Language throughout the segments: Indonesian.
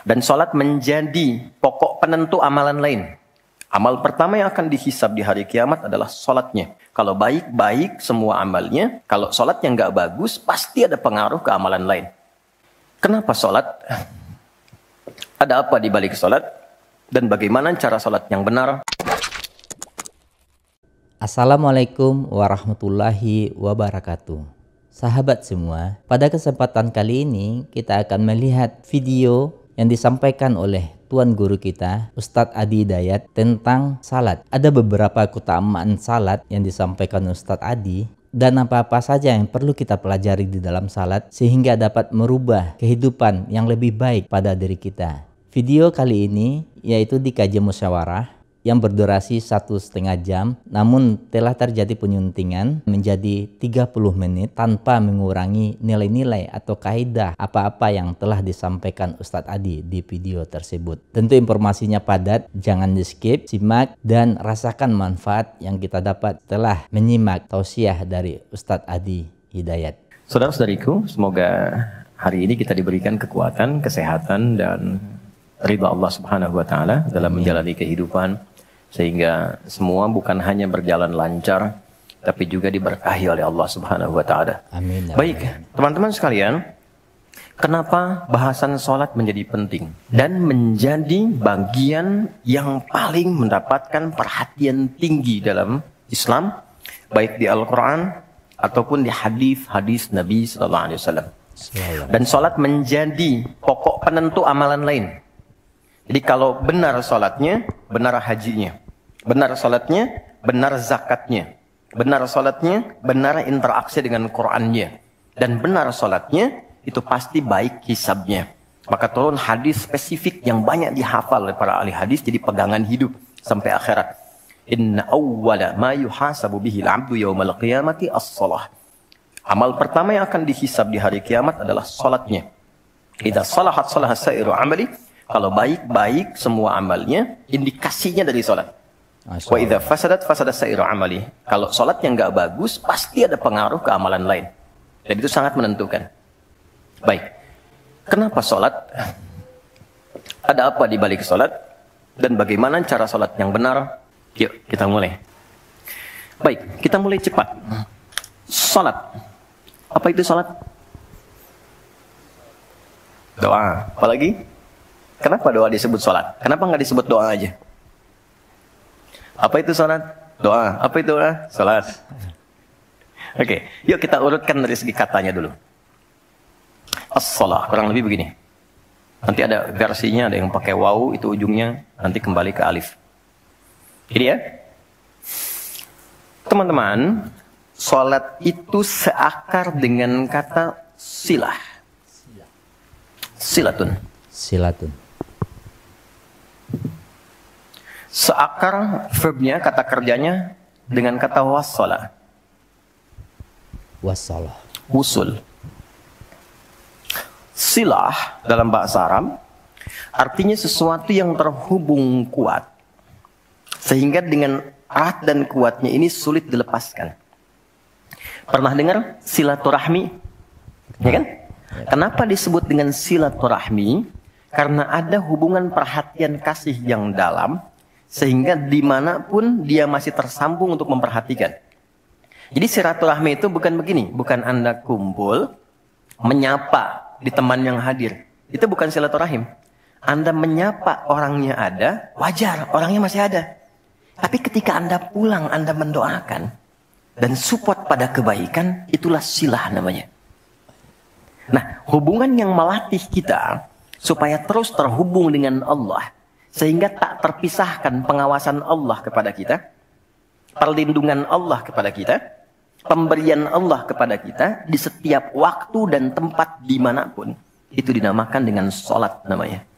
Dan sholat menjadi pokok penentu amalan lain. Amal pertama yang akan dihisab di hari kiamat adalah sholatnya. Kalau baik-baik semua amalnya. Kalau sholatnya nggak bagus, pasti ada pengaruh ke amalan lain. Kenapa sholat? Ada apa di balik sholat? Dan bagaimana cara sholat yang benar? Assalamualaikum warahmatullahi wabarakatuh. Sahabat semua, pada kesempatan kali ini kita akan melihat video yang disampaikan oleh Tuan Guru kita, Ustadz Adi Hidayat, tentang salat. Ada beberapa keutamaan salat yang disampaikan Ustadz Adi, dan apa-apa saja yang perlu kita pelajari di dalam salat sehingga dapat merubah kehidupan yang lebih baik pada diri kita. Video kali ini yaitu di kajian musyawarah yang berdurasi 1,5 jam, namun telah terjadi penyuntingan menjadi 30 menit tanpa mengurangi nilai-nilai atau kaidah apa-apa yang telah disampaikan Ustadz Adi di video tersebut. Tentu informasinya padat, jangan di skip, simak dan rasakan manfaat yang kita dapat setelah menyimak tausiah dari Ustadz Adi Hidayat. Saudara-saudariku, semoga hari ini kita diberikan kekuatan, kesehatan dan ridha Allah Subhanahu wa taala dalam menjalani kehidupan, sehingga semua bukan hanya berjalan lancar tapi juga diberkahi oleh Allah Subhanahu wa taala. Amin. Baik, teman-teman sekalian, kenapa bahasan salat menjadi penting dan menjadi bagian yang paling mendapatkan perhatian tinggi dalam Islam, baik di Al-Qur'an ataupun di hadis-hadis Nabi sallallahu alaihi wasallam. Dan salat menjadi pokok penentu amalan lain. Jadi kalau benar salatnya, benar hajinya. Benar salatnya, benar zakatnya. Benar salatnya, benar interaksi dengan Qur'annya. Dan benar salatnya, itu pasti baik hisabnya. Maka turun hadis spesifik yang banyak dihafal oleh para ahli hadis jadi pegangan hidup sampai akhirat. Inna awwala ma yuhasabu bihil abdu yawmal qiyamati as-salah. Amal pertama yang akan dihisab di hari kiamat adalah salatnya. Idza salahat salaha sa'iru amali. Kalau baik-baik semua amalnya, indikasinya dari salat. Wa idza fasadat fasada sa'iru amali. Kalau salat yang enggak bagus, pasti ada pengaruh ke amalan lain. Dan itu sangat menentukan. Baik. Kenapa salat? Ada apa di balik salat? Dan bagaimana cara salat yang benar? Yuk, kita mulai. Baik, kita mulai cepat. Salat. Apa itu salat? Doa. Apalagi? Kenapa doa disebut sholat? Kenapa nggak disebut doa aja? Apa itu sholat? Doa. Apa itu doa? Sholat. Oke, yuk kita urutkan dari segi katanya dulu. As-sholah, kurang lebih begini. Nanti ada versinya, ada yang pakai waw, itu ujungnya nanti kembali ke alif. Ini ya. Teman-teman, sholat itu seakar dengan kata silah. Silatun. Seakar verbnya, kata kerjanya dengan kata wassala. Wusul. Silah dalam bahasa Arab artinya sesuatu yang terhubung kuat, sehingga dengan erat dan kuatnya ini sulit dilepaskan. Pernah dengar silaturahmi? Ya kan? Kenapa disebut dengan silaturahmi? Karena ada hubungan perhatian kasih yang dalam, sehingga dimanapun dia masih tersambung untuk memperhatikan. Jadi silaturahmi itu bukan begini, bukan Anda kumpul, menyapa di teman yang hadir. Itu bukan silaturahim. Anda menyapa orangnya ada, wajar, orangnya masih ada. Tapi ketika Anda pulang, Anda mendoakan dan support pada kebaikan, itulah silah namanya. Nah, hubungan yang melatih kita supaya terus terhubung dengan Allah, sehingga tak terpisahkan pengawasan Allah kepada kita, perlindungan Allah kepada kita, pemberian Allah kepada kita di setiap waktu dan tempat dimanapun. Itu dinamakan dengan sholat namanya.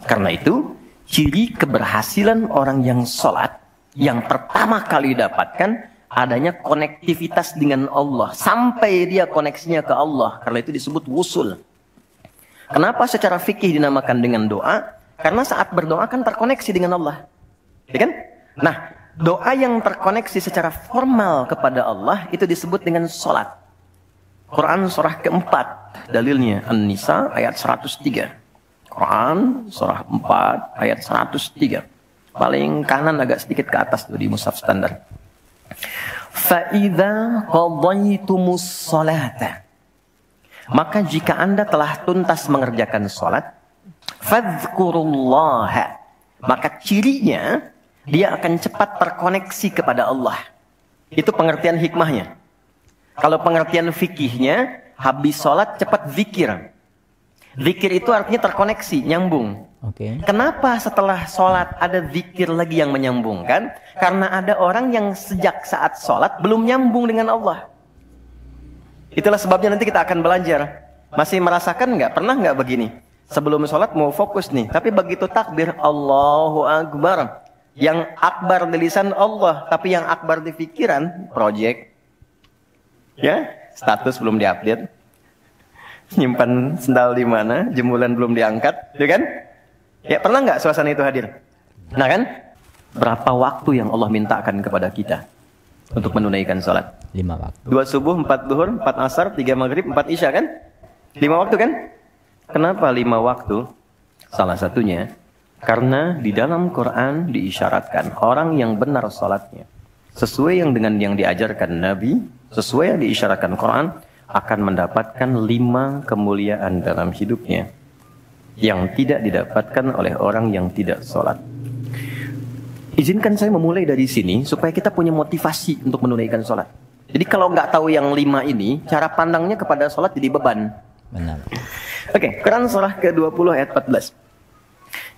Karena itu, ciri keberhasilan orang yang sholat, yang pertama kali dapatkan adanya konektivitas dengan Allah. Sampai dia koneksinya ke Allah. Karena itu disebut wusul. Kenapa secara fikih dinamakan dengan doa? Karena saat berdoa kan terkoneksi dengan Allah. Ya kan? Nah, doa yang terkoneksi secara formal kepada Allah itu disebut dengan sholat. Quran surah keempat, dalilnya An-Nisa ayat 103. Quran surah 4 ayat 103. Paling kanan agak sedikit ke atas tuh di mushaf standar. Fa idza qadaytumus salata, maka jika Anda telah tuntas mengerjakan salat, fadhkurullaha, maka cirinya dia akan cepat terkoneksi kepada Allah. Itu pengertian hikmahnya. Kalau pengertian fikihnya, habis salat cepat zikir. Zikir itu artinya terkoneksi, nyambung. Kenapa setelah sholat ada zikir lagi yang menyambungkan? Karena ada orang yang sejak saat sholat belum nyambung dengan Allah. Itulah sebabnya nanti kita akan belajar. Masih merasakan nggak? Pernah nggak begini? Sebelum sholat mau fokus nih, tapi begitu takbir Allahu Akbar, yang akbar di lisan Allah, tapi yang akbar di pikiran, project. Ya, status belum diupdate. Nyimpan sendal di mana, jemuran belum diangkat, ya kan? Ya, pernah nggak suasana itu hadir? Nah kan? Berapa waktu yang Allah mintakan kepada kita untuk menunaikan sholat? 5 waktu. 2 subuh, 4 duhur, 4 asar, 3 maghrib, 4 isya kan? 5 waktu kan? Kenapa 5 waktu? Salah satunya, karena di dalam Quran diisyaratkan orang yang benar sholatnya, sesuai yang dengan yang diajarkan Nabi, sesuai yang diisyaratkan Quran, akan mendapatkan 5 kemuliaan dalam hidupnya yang tidak didapatkan oleh orang yang tidak sholat. Izinkan saya memulai dari sini supaya kita punya motivasi untuk menunaikan sholat. Jadi kalau nggak tahu yang 5 ini, cara pandangnya kepada sholat jadi beban. Benar. Oke, Quran surah ke-20 ayat 14.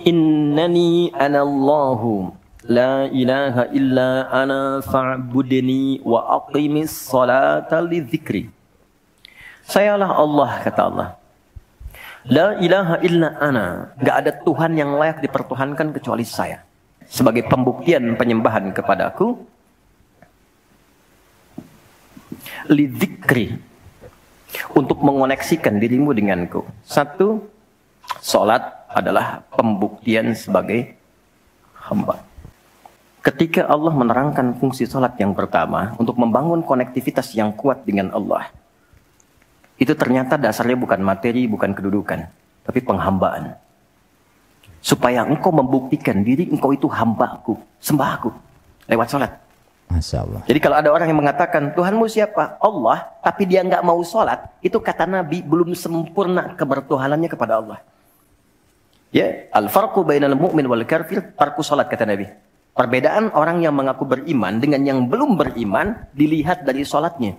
Innani anallahu la ilaha illa ana fa'budni wa aqimis salata li dzikri. Sayalah Allah, kata Allah. La ilaha illa ana. Gak ada Tuhan yang layak dipertuhankan kecuali saya. Sebagai pembuktian penyembahan kepadaku. Lidzikri. Untuk mengoneksikan dirimu denganku. 1. Salat adalah pembuktian sebagai hamba. Ketika Allah menerangkan fungsi salat yang pertama untuk membangun konektivitas yang kuat dengan Allah, itu ternyata dasarnya bukan materi, bukan kedudukan, tapi penghambaan. Supaya engkau membuktikan diri engkau itu hambaku, sembahku, lewat sholat. Masya Allah. Jadi kalau ada orang yang mengatakan, Tuhanmu siapa? Allah, tapi dia nggak mau sholat, itu kata Nabi, belum sempurna kebertuhanannya kepada Allah. Ya, al-farqu bainal mu'min wal kafir, tarku sholat, kata Nabi. Perbedaan orang yang mengaku beriman dengan yang belum beriman, dilihat dari sholatnya.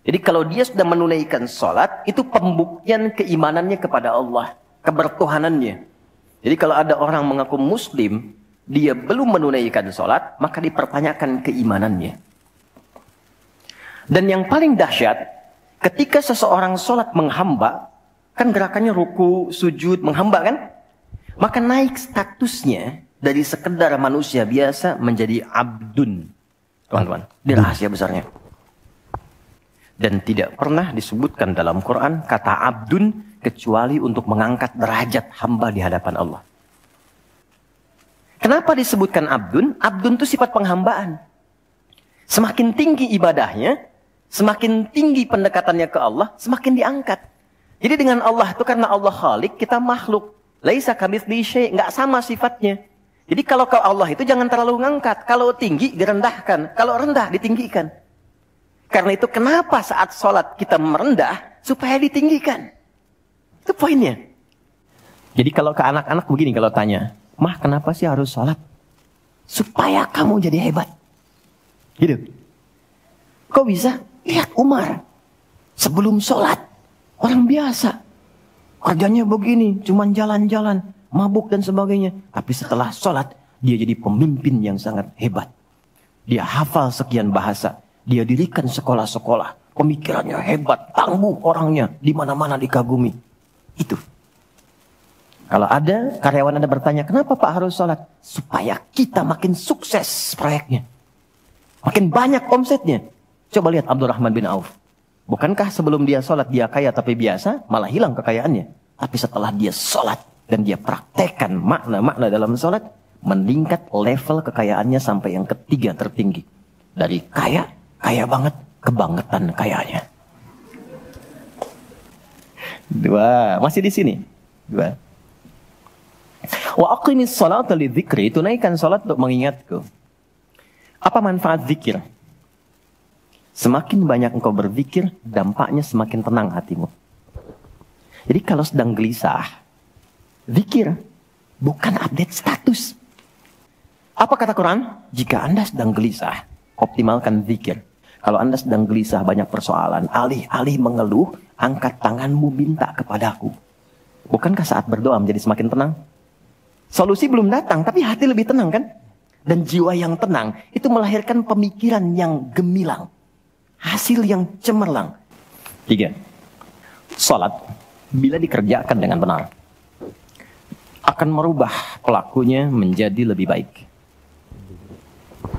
Jadi kalau dia sudah menunaikan sholat, itu pembuktian keimanannya kepada Allah, kebertuhanannya. Jadi kalau ada orang mengaku muslim, dia belum menunaikan sholat, maka dipertanyakan keimanannya. Dan yang paling dahsyat, ketika seseorang sholat menghamba, kan gerakannya ruku, sujud, menghamba kan? Maka naik statusnya dari sekedar manusia biasa menjadi abdun. Teman-teman, ini rahasia besarnya. Dan tidak pernah disebutkan dalam Quran kata abdun kecuali untuk mengangkat derajat hamba di hadapan Allah. Kenapa disebutkan abdun? Abdun itu sifat penghambaan. Semakin tinggi ibadahnya, semakin tinggi pendekatannya ke Allah, semakin diangkat. Jadi dengan Allah itu karena Allah Khalik, kita makhluk. Laisa kamitslihi syai', enggak sama sifatnya. Jadi kalau ke Allah itu jangan terlalu ngangkat. Kalau tinggi direndahkan, kalau rendah ditinggikan. Karena itu kenapa saat sholat kita merendah supaya ditinggikan. Itu poinnya. Jadi kalau ke anak-anak begini kalau tanya, Mah kenapa sih harus sholat? Supaya kamu jadi hebat. Gitu. Kok bisa? Lihat Umar. Sebelum sholat, orang biasa. Kerjanya begini, cuman jalan-jalan, mabuk dan sebagainya. Tapi setelah sholat, dia jadi pemimpin yang sangat hebat. Dia hafal sekian bahasa. Dia dirikan sekolah-sekolah. Pemikirannya hebat, tangguh orangnya. Di mana-mana dikagumi. Itu. Kalau ada karyawan Anda bertanya, kenapa Pak harus sholat? Supaya kita makin sukses proyeknya. Makin banyak omsetnya. Coba lihat Abdurrahman bin Auf. Bukankah sebelum dia sholat dia kaya tapi biasa, malah hilang kekayaannya. Tapi setelah dia sholat dan dia praktekkan makna-makna dalam sholat, meningkat level kekayaannya sampai yang ketiga tertinggi. Dari kaya banget, kebangetan kayanya. 2, masih di sini. 2. Wa aqimis salata lidzikri, tunaikan salat untuk mengingatku. Apa manfaat zikir? Semakin banyak engkau berzikir, dampaknya semakin tenang hatimu. Jadi kalau sedang gelisah, zikir, bukan update status. Apa kata Quran? Jika Anda sedang gelisah, optimalkan zikir. Kalau Anda sedang gelisah, banyak persoalan, alih-alih mengeluh, angkat tanganmu minta kepadaku. Bukankah saat berdoa menjadi semakin tenang? Solusi belum datang, tapi hati lebih tenang kan? Dan jiwa yang tenang, itu melahirkan pemikiran yang gemilang. Hasil yang cemerlang. 3. Salat, bila dikerjakan dengan benar, akan merubah pelakunya menjadi lebih baik.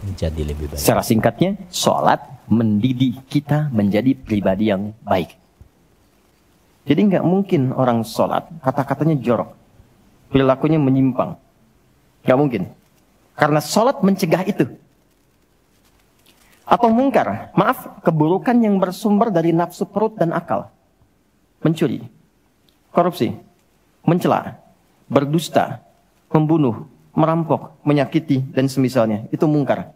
Menjadi lebih baik. Secara singkatnya, salat mendidik kita menjadi pribadi yang baik. Jadi nggak mungkin orang salat, kata-katanya jorok, perilakunya menyimpang. Nggak mungkin. Karena salat mencegah itu. Atau mungkar, maaf, keburukan yang bersumber dari nafsu perut dan akal. Mencuri, korupsi, mencela, berdusta, membunuh, merampok, menyakiti, dan semisalnya. Itu mungkar.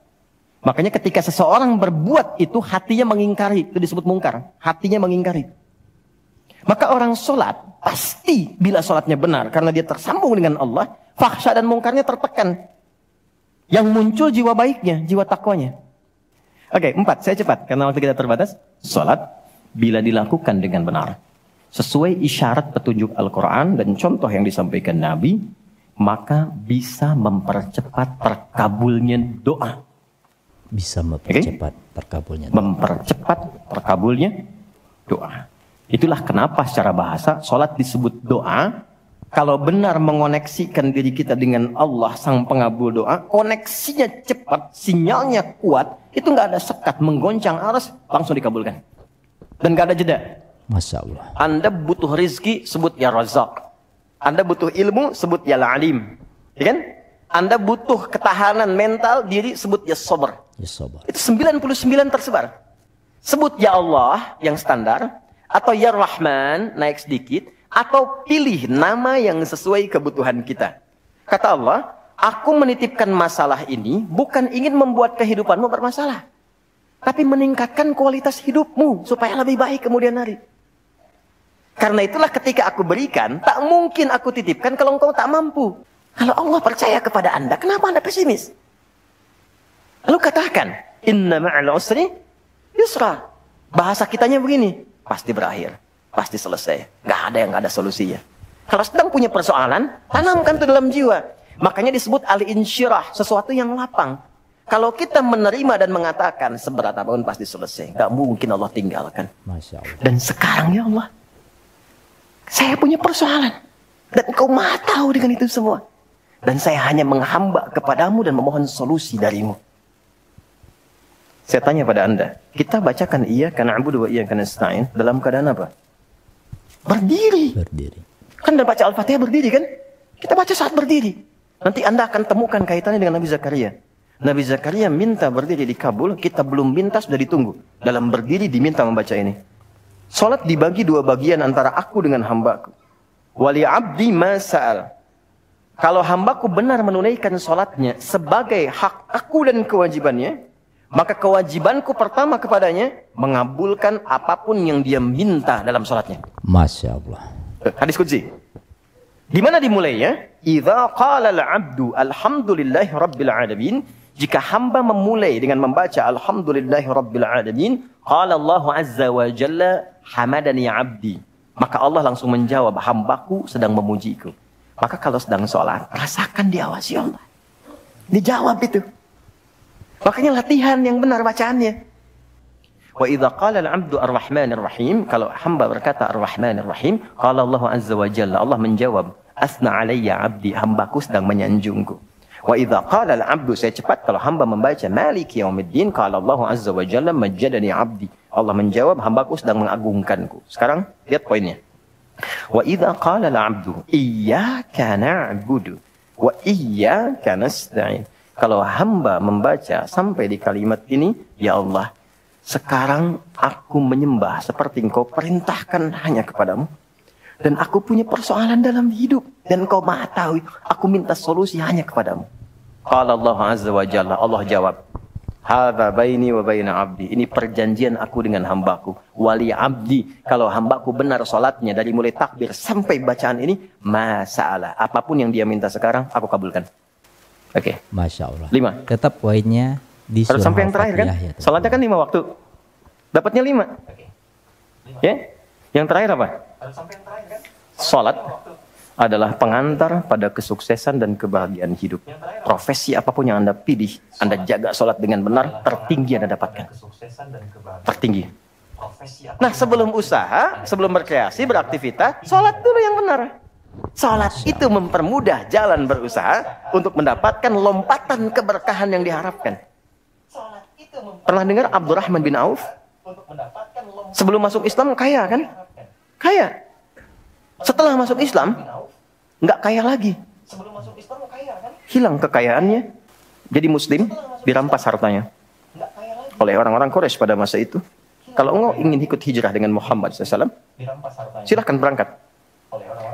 Makanya ketika seseorang berbuat itu, hatinya mengingkari. Itu disebut mungkar. Hatinya mengingkari. Maka orang sholat, pasti bila sholatnya benar, karena dia tersambung dengan Allah, fahsya dan mungkarnya tertekan. Yang muncul jiwa baiknya, jiwa takwanya. Oke, 4, saya cepat karena waktu kita terbatas. Salat bila dilakukan dengan benar, sesuai isyarat petunjuk Al-Quran dan contoh yang disampaikan Nabi, maka bisa mempercepat terkabulnya doa. Bisa mempercepat terkabulnya doa. Mempercepat terkabulnya doa. Itulah kenapa secara bahasa salat disebut doa. Kalau benar mengoneksikan diri kita dengan Allah sang pengabul doa, koneksinya cepat, sinyalnya kuat, itu nggak ada sekat, menggoncang aras, langsung dikabulkan. Dan nggak ada jeda. Masya Allah. Anda butuh rizki, sebut ya Razak. Anda butuh ilmu, sebut ya Alim. Ya kan? Anda butuh ketahanan mental diri, sebut ya Sabar. Ya Sabar. Itu 99 tersebar. Sebut ya Allah yang standar, atau ya Rahman naik sedikit, atau pilih nama yang sesuai kebutuhan kita. Kata Allah, aku menitipkan masalah ini bukan ingin membuat kehidupanmu bermasalah, tapi meningkatkan kualitas hidupmu supaya lebih baik kemudian hari. Karena itulah ketika aku berikan, tak mungkin aku titipkan kalau engkau tak mampu. Kalau Allah percaya kepada Anda, kenapa Anda pesimis? Lalu katakan, inna ma'al usri yusra. Bahasa kitanya begini, pasti berakhir. Pasti selesai. Nggak ada yang nggak ada solusinya. Kalau sedang punya persoalan, tanamkan itu dalam jiwa. Makanya disebut al-insyirah, sesuatu yang lapang. Kalau kita menerima dan mengatakan seberat apapun pasti selesai. Nggak mungkin Allah tinggalkan. Masya Allah. Dan sekarang ya Allah, saya punya persoalan. Dan engkau maha tahu dengan itu semua. Dan saya hanya menghamba kepadamu dan memohon solusi darimu. Saya tanya pada Anda, kita bacakan iyyaka na'budu wa iyyaka nasta'in dalam keadaan apa? Berdiri. Berdiri. Kan dan baca Al-Fatihah berdiri kan? Kita baca saat berdiri. Nanti Anda akan temukan kaitannya dengan Nabi Zakaria. Nabi Zakaria minta berdiri di Kabul, kita belum minta sudah ditunggu. Dalam berdiri diminta membaca ini. Salat dibagi 2 bagian antara aku dengan hambaku. Wali abdi ma sa'al. Kalau hambaku benar menunaikan salatnya sebagai hak aku dan kewajibannya, maka kewajibanku pertama kepadanya mengabulkan apapun yang dia minta dalam salatnya. Masya Allah. Hadis qudsi. Di mana dimulainya? Idza qala al-'abdu alhamdulillahi rabbil alamin. Jika hamba memulai dengan membaca alhamdulillahi rabbil alamin, qala Allah azza wa jalla hamadani 'abdi. Maka Allah langsung menjawab, hambaku sedang memujiku. Maka kalau sedang sholat, rasakan diawasi Allah. Dijawab itu. Makanya latihan yang benar bacaannya. Wa idza qala al-'abdu ar-rahmanir rahim, kalau hamba berkata ar-rahmanir rahim, qala Allah azza wa jalla, Allah menjawab, asna alayya 'abdi, hambaku sedang menyanjungku. Wa idza qala al-'abdu, saya cepat, kalau hamba membaca maliki yaumiddin, qala Allah azza wa jalla majjadani 'abdi, Allah menjawab, hambaku sedang mengagungkanku. Sekarang lihat poinnya. Wa idza qala al-'abdu iyyaka na'budu wa iyyaka nasta'in. Kalau hamba membaca sampai di kalimat ini, ya Allah, sekarang aku menyembah seperti engkau perintahkan hanya kepadamu. Dan aku punya persoalan dalam hidup. Dan kau maha tahu. Aku minta solusi hanya kepadamu. Qala Allah Azza wa Jalla. Allah jawab. Hadza baini wa baina abdi. Ini perjanjian aku dengan hambaku. Wali abdi. Kalau hambaku benar salatnya dari mulai takbir sampai bacaan ini, masalah. Apapun yang dia minta sekarang, aku kabulkan. Oke. Masya Allah. 5. Tetap poinnya di Harus surah sampai yang terakhir kan? Al-Fatihah, ya, Salatnya kan 5 waktu. Dapatnya 5. Ya? Yang terakhir apa? Salat adalah pengantar pada kesuksesan dan kebahagiaan hidup. Profesi apapun yang Anda pilih, Anda jaga sholat dengan benar, tertinggi Anda dapatkan. Tertinggi. Nah, sebelum usaha, sebelum berkreasi, beraktivitas, sholat dulu yang benar. Sholat itu mempermudah jalan berusaha untuk mendapatkan lompatan keberkahan yang diharapkan. Pernah dengar Abdurrahman bin Auf? Sebelum masuk Islam kaya kan? Kaya. Setelah masuk Islam, nggak kaya lagi. Hilang kekayaannya. Jadi Muslim, dirampas hartanya oleh orang-orang Quraisy pada masa itu. Kalau engkau ingin ikut hijrah dengan Muhammad SAW, silahkan berangkat.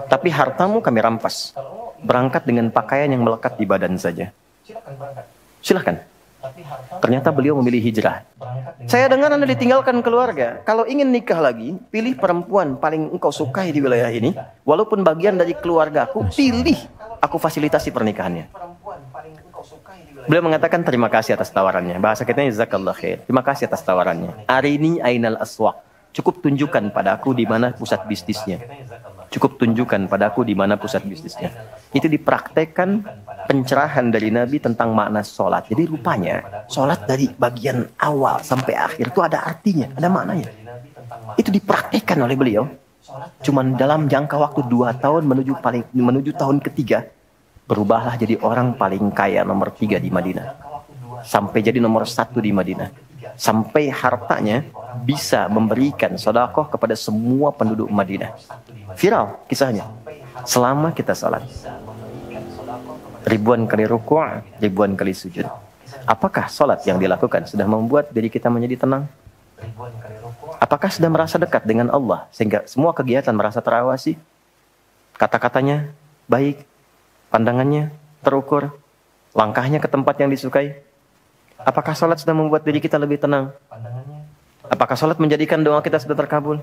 Tapi hartamu kami rampas. Berangkat dengan pakaian yang melekat di badan saja. Silahkan. Ternyata beliau memilih hijrah. Saya dengar Anda ditinggalkan keluarga. Kalau ingin nikah lagi, pilih perempuan paling engkau sukai di wilayah ini. Walaupun bagian dari keluarga aku, pilih. Aku fasilitasi pernikahannya. Beliau mengatakan terima kasih atas tawarannya. Bahasa kita jazakallah khair. Terima kasih atas tawarannya. Arini ainal aswaq. Cukup tunjukkan padaku di mana pusat bisnisnya. Cukup tunjukkan padaku di mana pusat bisnisnya. Itu dipraktekkan pencerahan dari Nabi tentang makna sholat. Jadi rupanya sholat dari bagian awal sampai akhir itu ada artinya, ada maknanya. Itu dipraktekkan oleh beliau. Cuman dalam jangka waktu 2 tahun menuju tahun ketiga, berubahlah jadi orang paling kaya nomor 3 di Madinah. Sampai jadi nomor 1 di Madinah. Sampai hartanya bisa memberikan sedekah kepada semua penduduk Madinah. Viral kisahnya. Selama kita salat. Ribuan kali ruku', ribuan kali sujud. Apakah salat yang dilakukan sudah membuat diri kita menjadi tenang? Apakah sudah merasa dekat dengan Allah sehingga semua kegiatan merasa terawasi? Kata-katanya baik, pandangannya terukur, langkahnya ke tempat yang disukai. Apakah salat sudah membuat diri kita lebih tenang? Apakah salat menjadikan doa kita sudah terkabul?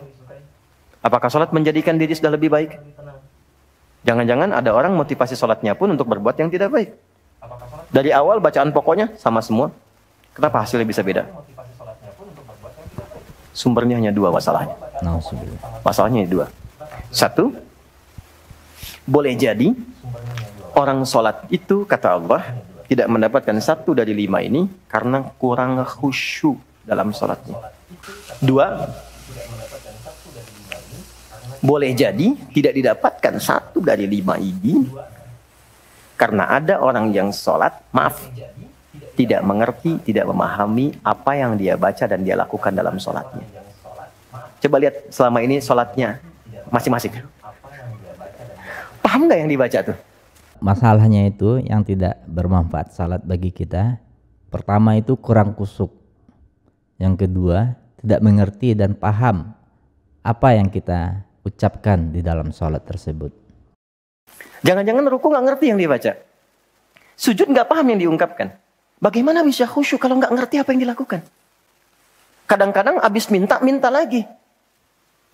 Apakah salat menjadikan diri sudah lebih baik? Jangan-jangan ada orang motivasi salatnya pun untuk berbuat yang tidak baik. Dari awal bacaan pokoknya sama semua. Kenapa hasilnya bisa beda? Sumbernya hanya 2 masalahnya. Masalahnya 2. 1, boleh jadi orang salat itu kata Allah tidak mendapatkan 1 dari 5 ini karena kurang khusyuk dalam salatnya. 2, boleh jadi tidak didapatkan 1 dari 5 ini karena ada orang yang sholat, tidak mengerti, tidak memahami apa yang dia baca dan dia lakukan dalam sholatnya. Coba lihat selama ini sholatnya masing-masing. Paham nggak yang dibaca tuh? Masalahnya itu yang tidak bermanfaat salat bagi kita. Pertama itu kurang kusuk. Yang kedua, tidak mengerti dan paham apa yang kita ucapkan di dalam sholat tersebut. Jangan-jangan ruku nggak ngerti yang dibaca. Sujud nggak paham yang diungkapkan. Bagaimana bisa khusyuk kalau nggak ngerti apa yang dilakukan? Kadang-kadang abis minta lagi.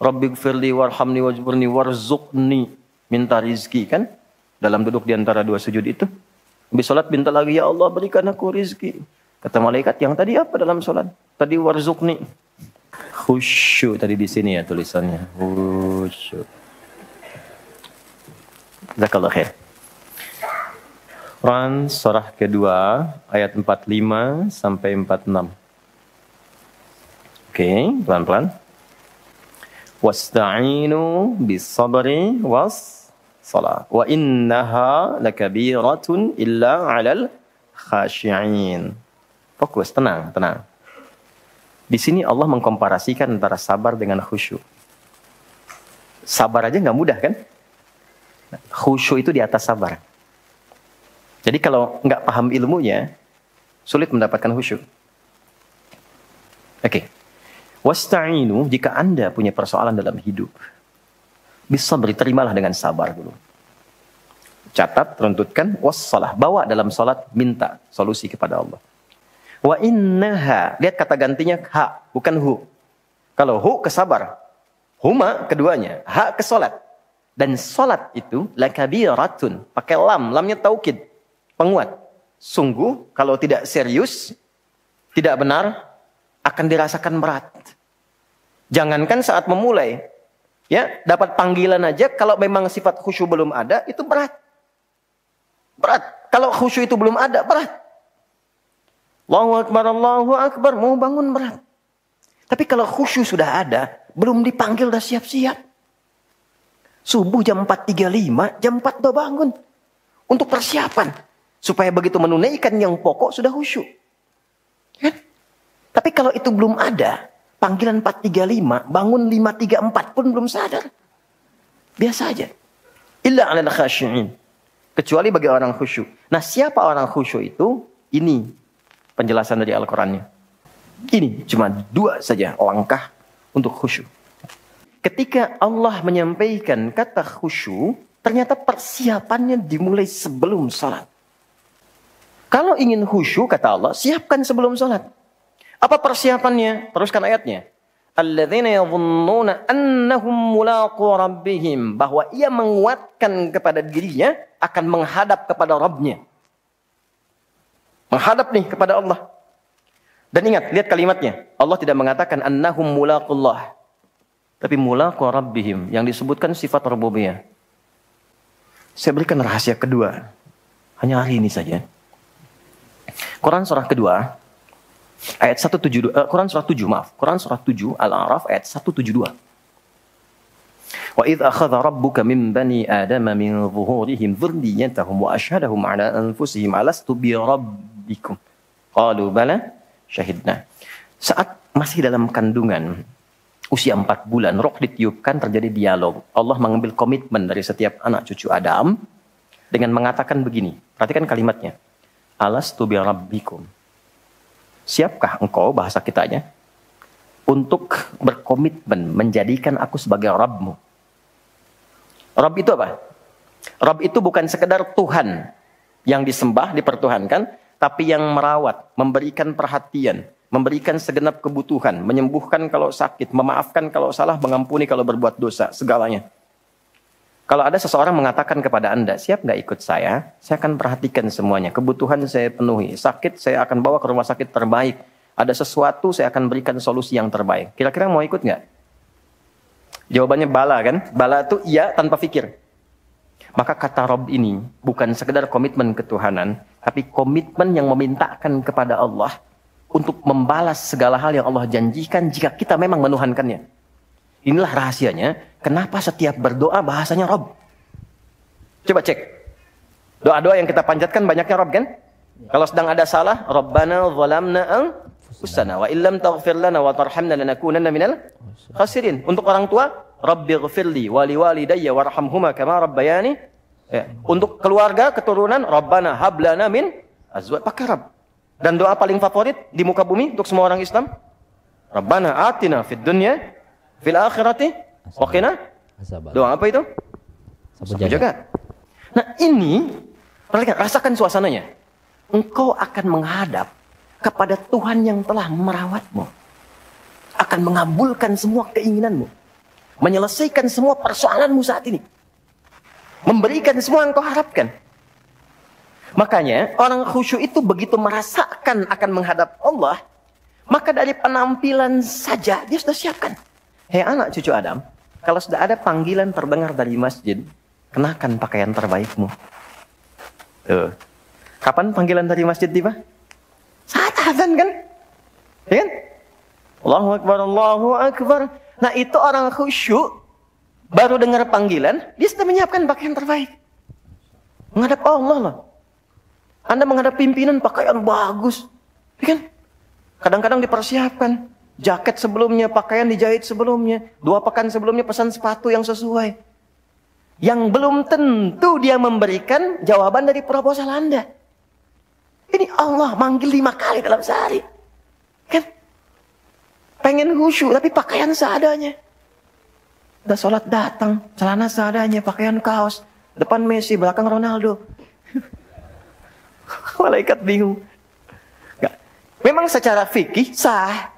Rabbighfirli warhamni wajburni warzuqni. Minta rizki kan? Dalam duduk di antara 2 sujud itu. Habis sholat minta lagi, ya Allah berikan aku rizki. Kata malaikat, yang tadi apa dalam sholat? Tadi warzuqni. Khusyuk tadi di sini ya tulisannya. Khusyuk. Jazakallah khair. Quran surah kedua ayat 45 sampai 46. Oke, pelan-pelan. Wasta'inu bis sabri was salat. Wa innaha lakabiratun illa 'alal khashi'in. Fokus, tenang. Di sini Allah mengkomparasikan antara sabar dengan khusyuk. Sabar aja nggak mudah kan? Khusyuk itu di atas sabar. Jadi kalau nggak paham ilmunya, sulit mendapatkan khusyuk. Oke. Wasta'inu, jika Anda punya persoalan dalam hidup, Bisabri, terimalah dengan sabar dulu. Catat, runtutkan, wassalah, bawa dalam salat, minta solusi kepada Allah. Wa innaha, lihat kata gantinya ha, bukan hu. Kalau hu ke sabar, huma keduanya, ha ke salat. Dan salat itu lakabiratun, pakai lam, lamnya taukid, penguat. Sungguh kalau tidak serius, tidak benar, akan dirasakan berat. Jangankan saat memulai, ya, dapat panggilan aja, kalau memang sifat khusyuk belum ada, itu berat. Berat. Kalau khusyuk itu belum ada, berat. Allahu Akbar, mau bangun berat. Tapi kalau khusyuk sudah ada, belum dipanggil, udah siap-siap. Subuh jam 4.35, jam 4 udah bangun. Untuk persiapan. Supaya begitu menunaikan yang pokok, sudah khusyuk. Kan? Tapi kalau itu belum ada, panggilan 4.35, bangun 5.34 pun belum sadar. Biasa aja. Illa 'alal khashi'in. Kecuali bagi orang khusyuk. Nah, siapa orang khusyuk itu? Ini penjelasan dari Al-Qur'annya. Ini cuma 2 saja langkah untuk khusyuk. Ketika Allah menyampaikan kata khusyuk, ternyata persiapannya dimulai sebelum salat. Kalau ingin khusyuk, kata Allah, siapkan sebelum salat. Apa persiapannya? Teruskan ayatnya. Alladzina yadhunnuna annahum mulaqu rabbihim, bahwa ia menguatkan kepada dirinya akan menghadap kepada Rabbnya. Menghadap nih kepada Allah. Dan ingat, lihat kalimatnya. Allah tidak mengatakan annahum mulaqullah, tapi mulaqu rabbihim, yang disebutkan sifat rububiyah. Saya berikan rahasia kedua, hanya hari ini saja. Quran surah kedua ayat 172, Quran surah 7, maaf. Quran surah 7 Al-A'raf ayat 172. Wa idz akhadha rabbuka min bani adama min zuhurihim dzurriyyatahum wa asyhadahum ala anfusihim alastu bi rabbikum qalu bala syahidna. Saat masih dalam kandungan usia 4 bulan, roh ditiupkan, terjadi dialog. Allah mengambil komitmen dari setiap anak cucu Adam dengan mengatakan begini. Perhatikan kalimatnya. Alastu bi rabbikum. Siapkah engkau, bahasa kitanya, untuk berkomitmen menjadikan aku sebagai Rabbmu? Rabb itu apa? Rabb itu bukan sekedar Tuhan yang disembah, dipertuhankan, tapi yang merawat, memberikan perhatian, memberikan segenap kebutuhan, menyembuhkan kalau sakit, memaafkan kalau salah, mengampuni kalau berbuat dosa, segalanya. Kalau ada seseorang mengatakan kepada Anda, siap nggak ikut saya akan perhatikan semuanya. Kebutuhan saya penuhi. Sakit, saya akan bawa ke rumah sakit terbaik. Ada sesuatu, saya akan berikan solusi yang terbaik. Kira-kira mau ikut nggak? Jawabannya bala kan? Bala itu iya tanpa pikir. Maka kata Rabb ini bukan sekedar komitmen ketuhanan, tapi komitmen yang memintakan kepada Allah untuk membalas segala hal yang Allah janjikan jika kita memang menuhankannya. Inilah rahasianya, kenapa setiap berdoa bahasanya Rabb. Coba cek. Doa-doa yang kita panjatkan banyaknya Rabb kan? Kalau sedang ada salah, Rabbana zalamna anfusana wa illam taghfir lana wa tarhamna lanakunanna minal khasirin. Untuk orang tua, Rabbighfirli wa liwalidayya warhamhuma kama rabbayani. Ya. Untuk keluarga, keturunan, Rabbana hablana min azwaj, pakai Rabb. Dan doa paling favorit di muka bumi untuk semua orang Islam, Rabbana atina fid dunya fil akhirati wa qina. Doa apa itu? Sapu jagat. Nah ini, perhatikan, rasakan suasananya. Engkau akan menghadap kepada Tuhan yang telah merawatmu. Akan mengabulkan semua keinginanmu. Menyelesaikan semua persoalanmu saat ini. Memberikan semua yang engkau harapkan. Makanya orang khusyuk itu begitu merasakan akan menghadap Allah, maka dari penampilan saja dia sudah siapkan. Hei anak cucu Adam, kalau sudah ada panggilan terdengar dari masjid, kenakan pakaian terbaikmu. Tuh. Kapan panggilan dari masjid tiba? Saat azan kan? Ya kan? Allahu Akbar, Allahu Akbar. Nah itu orang khusyuk, baru dengar panggilan, dia sudah menyiapkan pakaian terbaik. Menghadap Allah loh. Anda menghadap pimpinan pakaian bagus. Ya kan? Kadang-kadang dipersiapkan. Jaket sebelumnya, pakaian dijahit sebelumnya. 2 pekan sebelumnya pesan sepatu yang sesuai. Yang belum tentu dia memberikan jawaban dari proposal Anda. Ini Allah manggil 5 kali dalam sehari. Kan? Pengen khusyuk tapi pakaian seadanya. Udah sholat datang, celana seadanya, pakaian kaos. Depan Messi, belakang Ronaldo. Malaikat bingung. Nggak. Memang secara fikih sah.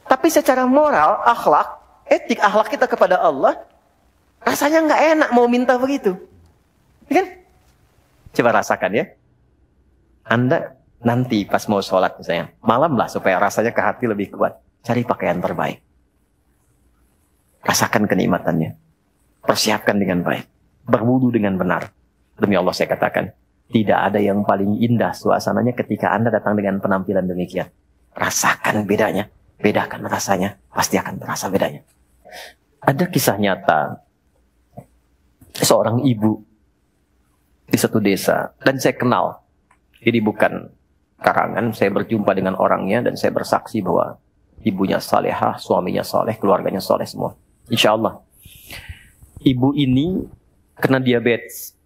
Tapi secara moral, akhlak, etik akhlak kita kepada Allah, rasanya nggak enak mau minta begitu. Ya kan? Coba rasakan ya. Anda nanti pas mau sholat misalnya, malam lah supaya rasanya ke hati lebih kuat. Cari pakaian terbaik. Rasakan kenikmatannya. Persiapkan dengan baik. Berwudu dengan benar. Demi Allah saya katakan, tidak ada yang paling indah suasananya ketika Anda datang dengan penampilan demikian. Rasakan bedanya. Bedakan rasanya. Pasti akan terasa bedanya. Ada kisah nyata. Seorang ibu di satu desa. Dan saya kenal. Ini bukan karangan. Saya berjumpa dengan orangnya. Dan saya bersaksi bahwa ibunya salehah, suaminya saleh, keluarganya saleh semua. Insya Allah. Ibu ini kena diabetes.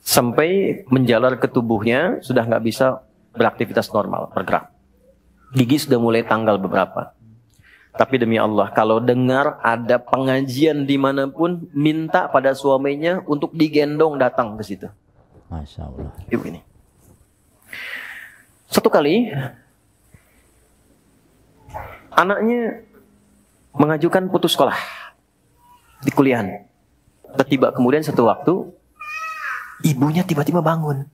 Sampai menjalar ke tubuhnya, sudah nggak bisa beraktivitas normal, bergerak. Gigi sudah mulai tanggal beberapa. Tapi demi Allah, kalau dengar ada pengajian dimanapun, minta pada suaminya untuk digendong datang ke situ. Masya Allah. Ibu ini. Satu kali, anaknya mengajukan putus sekolah di kuliahan. Tiba kemudian satu waktu, ibunya tiba-tiba bangun.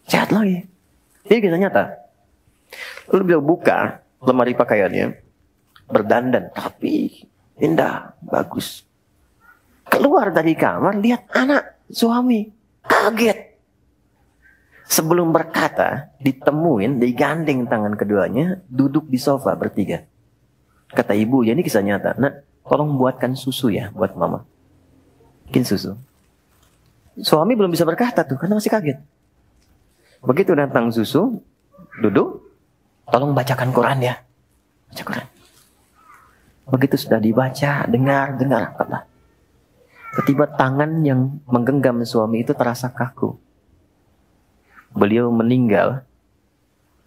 Sehat lagi. Ini kisah nyata. Lalu beliau buka lemari pakaiannya, berdandan, tapi indah, bagus. Keluar dari kamar, lihat anak, suami, kaget. Sebelum berkata, ditemuin, digandeng tangan keduanya, duduk di sofa bertiga. Kata ibu, ya ini kisah nyata. Nak, tolong buatkan susu ya buat mama. Bikin susu. Suami belum bisa berkata tuh, karena masih kaget. Begitu datang susu, duduk, tolong bacakan Quran ya. Baca Quran. Begitu sudah dibaca, dengar, kata. Tiba-tiba tangan yang menggenggam suami itu terasa kaku. Beliau meninggal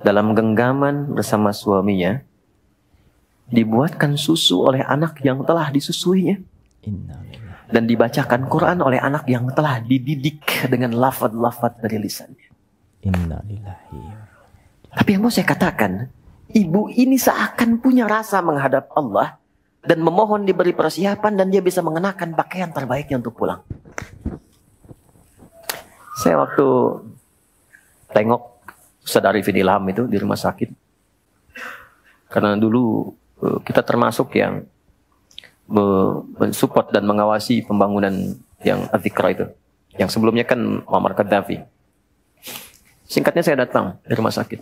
dalam genggaman bersama suaminya. Dibuatkan susu oleh anak yang telah disusuinya. Dan dibacakan Quran oleh anak yang telah dididik dengan lafaz-lafaz dari lisannya. Tapi yang mau saya katakan, ibu ini seakan punya rasa menghadap Allah dan memohon diberi persiapan dan dia bisa mengenakan pakaian terbaiknya untuk pulang. Saya waktu tengok Ustaz Arifin Ilham itu di rumah sakit, karena dulu kita termasuk yang mensupport dan mengawasi pembangunan yang Adzikra itu. Yang sebelumnya kan Muammar Gaddafi. Singkatnya saya datang di rumah sakit.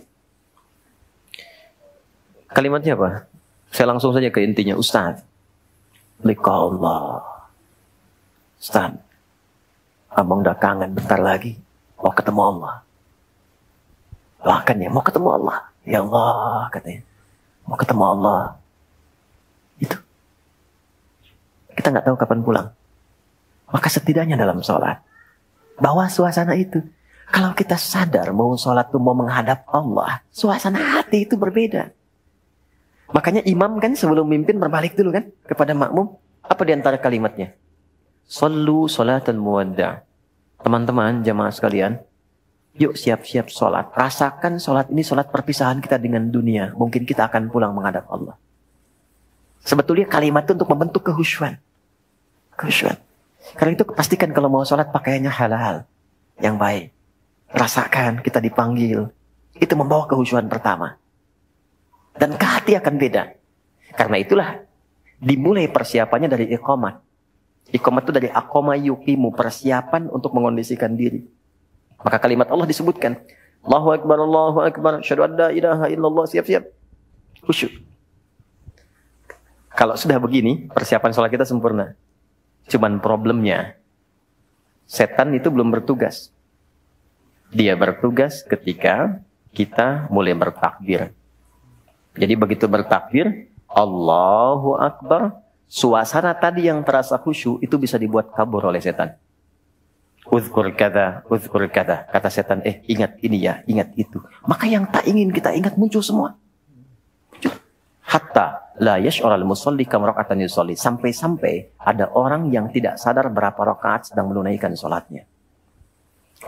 Kalimatnya apa? Saya langsung saja ke intinya. Ustaz, liqa Allah. Ustaz, abang udah kangen bentar lagi. Mau ketemu Allah. Doakan ya, mau ketemu Allah. Ya Allah, katanya. Mau ketemu Allah. Itu. Kita nggak tahu kapan pulang. Maka setidaknya dalam sholat, bawa suasana itu. Kalau kita sadar mau sholat itu mau menghadap Allah, suasana hati itu berbeda. Makanya imam kan sebelum mimpin berbalik dulu kan kepada makmum. Apa di antara kalimatnya? Sallu sholatan muwadda'. Teman-teman, jamaah sekalian, yuk siap-siap sholat. Rasakan sholat ini sholat perpisahan kita dengan dunia. Mungkin kita akan pulang menghadap Allah. Sebetulnya kalimat itu untuk membentuk kehusyuan. Kehusyuan. Karena itu pastikan kalau mau sholat pakaiannya halal. Yang baik. Rasakan kita dipanggil. Itu membawa kehusyuan pertama. Dan ke hati akan beda. Karena itulah dimulai persiapannya dari iqamat. Iqamat itu dari aqama yuqimu, persiapan untuk mengondisikan diri. Maka kalimat Allah disebutkan. Allahu Akbar, Allahu Akbar, asyhadu an la ilaha illallah, siap-siap. Khusyuk. Kalau sudah begini, persiapan sholat kita sempurna. Cuman problemnya, setan itu belum bertugas. Dia bertugas ketika kita mulai bertakbir. Jadi begitu bertakbir, Allahu Akbar, suasana tadi yang terasa khusyuk itu bisa dibuat kabur oleh setan. Uzkur kata, kata setan, ingat ini ya, ingat itu. Maka yang tak ingin kita ingat muncul semua. hatta la yash'ural musalli kam raka'atan yusalli, sampai-sampai ada orang yang tidak sadar berapa rakaat sedang menunaikan sholatnya.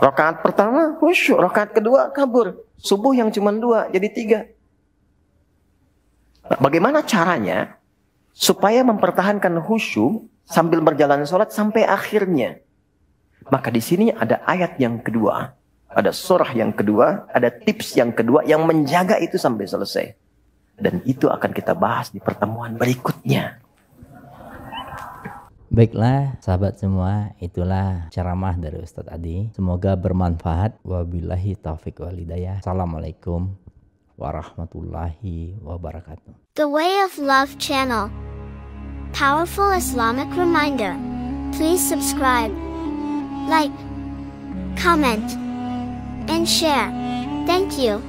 Rakaat pertama khusyuk, rakaat kedua kabur, subuh yang cuma 2 jadi 3. Bagaimana caranya supaya mempertahankan khusyuk sambil berjalan sholat sampai akhirnya? Maka di sini ada ayat yang kedua, ada surah yang kedua, ada tips yang kedua yang menjaga itu sampai selesai. Dan itu akan kita bahas di pertemuan berikutnya. Baiklah sahabat semua, itulah ceramah dari Ustadz Adi. Semoga bermanfaat. Wabillahi taufiq wal hidayah. Assalamualaikum warahmatullahi wabarakatuh. The Way of Love channel. Powerful Islamic reminder. Please subscribe, like, comment, and share. Thank you.